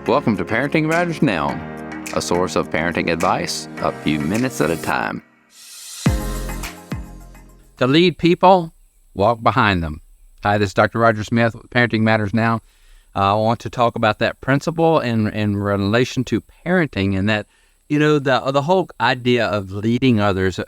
Welcome to Parenting Matters Now, a source of parenting advice a few minutes at a time. To lead people, walk behind them. Hi, this is Dr. Roger Smith with Parenting Matters Now. I want to talk about that principle in relation to parenting, and that, the whole idea of leading others.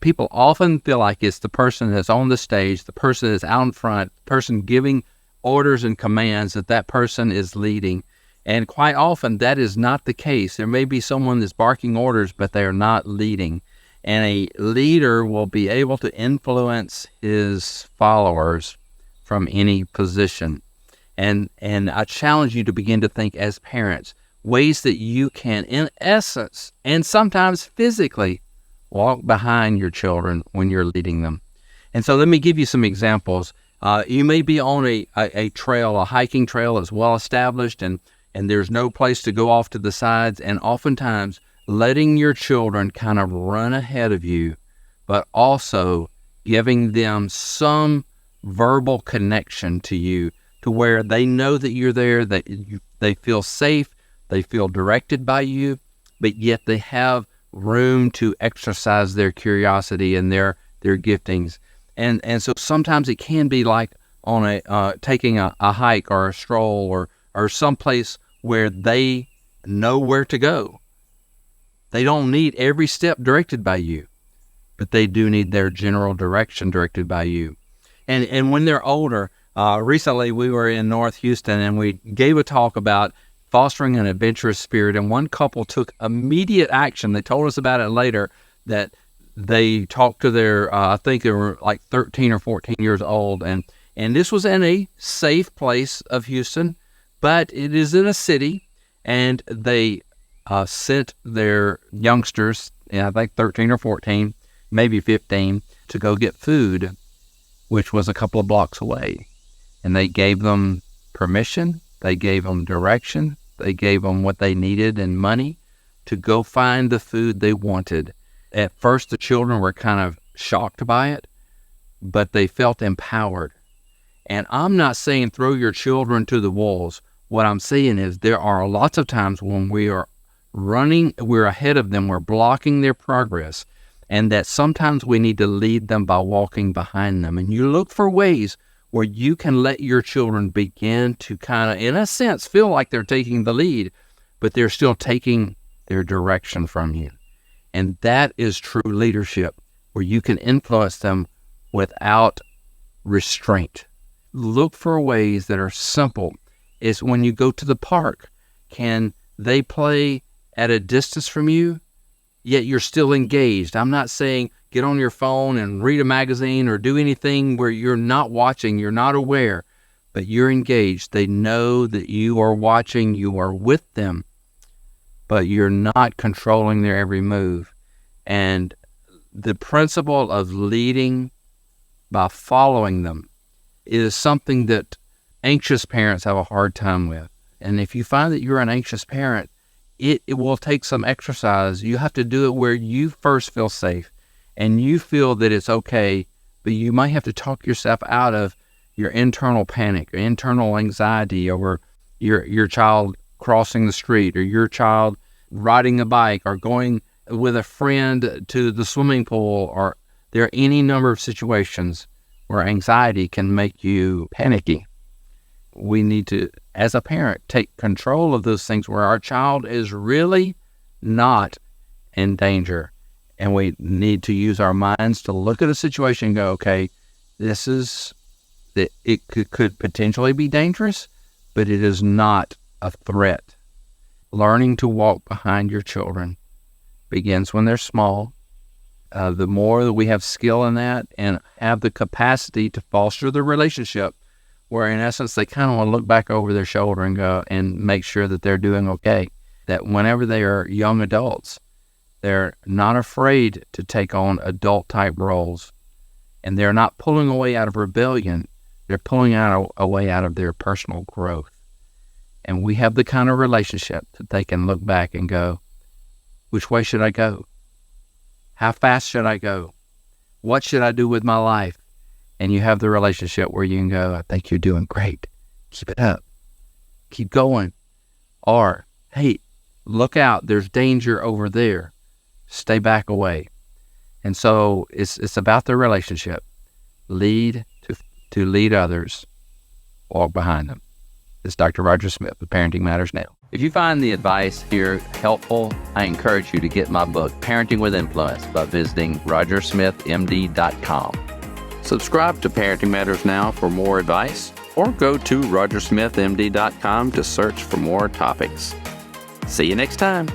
People often feel like it's the person that's on the stage, the person that's out in front, the person giving orders and commands, that person is leading. And quite often that is not the case. There may be someone that's barking orders, but they are not leading. And a leader will be able to influence his followers from any position. And I challenge you to begin to think as parents, ways that you can, in essence, and sometimes physically, walk behind your children when you're leading them. And so let me give you some examples. You may be on a trail, a hiking trail that's well established, and there's no place to go off to the sides, and oftentimes letting your children kind of run ahead of you, but also giving them some verbal connection to you to where they know that you're there, that they feel safe, they feel directed by you, but yet they have room to exercise their curiosity and their giftings. And so sometimes it can be like on taking a hike or a stroll or someplace where they know where to go. They don't need every step directed by you, but they do need their general direction directed by you. And when they're older, recently we were in North Houston and we gave a talk about fostering an adventurous spirit, and one couple took immediate action. They told us about it later, that they talked to their, I think they were like 13 or 14 years old, and this was in a safe place of Houston, but it is in a city, and they sent their youngsters, I think 13 or 14, maybe 15, to go get food, which was a couple of blocks away. And they gave them permission, they gave them direction, they gave them what they needed and money to go find the food they wanted. At first, the children were kind of shocked by it, but they felt empowered. And I'm not saying throw your children to the wolves. What I'm saying is there are lots of times when we are running, we're ahead of them, we're blocking their progress, and that sometimes we need to lead them by walking behind them. And you look for ways where you can let your children begin to kind of, in a sense, feel like they're taking the lead, but they're still taking their direction from you. And that is true leadership, where you can influence them without restraint. Look for ways that are simple. It's when you go to the park, can they play at a distance from you, yet you're still engaged? I'm not saying get on your phone and read a magazine or do anything where you're not watching, you're not aware, but you're engaged. They know that you are watching, you are with them, but you're not controlling their every move. And the principle of leading by following them is something that anxious parents have a hard time with. And if you find that you're an anxious parent, it will take some exercise. You have to do it where you first feel safe and you feel that it's okay, but you might have to talk yourself out of your internal panic or internal anxiety over your child crossing the street, or your child riding a bike, or going with a friend to the swimming pool, or there are any number of situations where anxiety can make you panicky. We need to, as a parent, take control of those things where our child is really not in danger. And we need to use our minds to look at a situation and go, okay, it could potentially be dangerous, but it is not a threat. Learning to walk behind your children begins when they're small. The more that we have skill in that and have the capacity to foster the relationship, where in essence they kind of want to look back over their shoulder and go and make sure that they're doing okay, that whenever they are young adults, they're not afraid to take on adult-type roles, and they're not pulling away out of rebellion. They're pulling away out of their personal growth. And we have the kind of relationship that they can look back and go, which way should I go? How fast should I go? What should I do with my life? And you have the relationship where you can go, I think you're doing great. Keep it up. Keep going. or, hey, look out, there's danger over there. Stay back away. And so it's about the relationship. Lead to lead others, walk behind them. It's Dr. Roger Smith with Parenting Matters Now. If you find the advice here helpful, I encourage you to get my book, Parenting with Influence, by visiting rogersmithmd.com. Subscribe to Parenting Matters Now for more advice, or go to rogersmithmd.com to search for more topics. See you next time.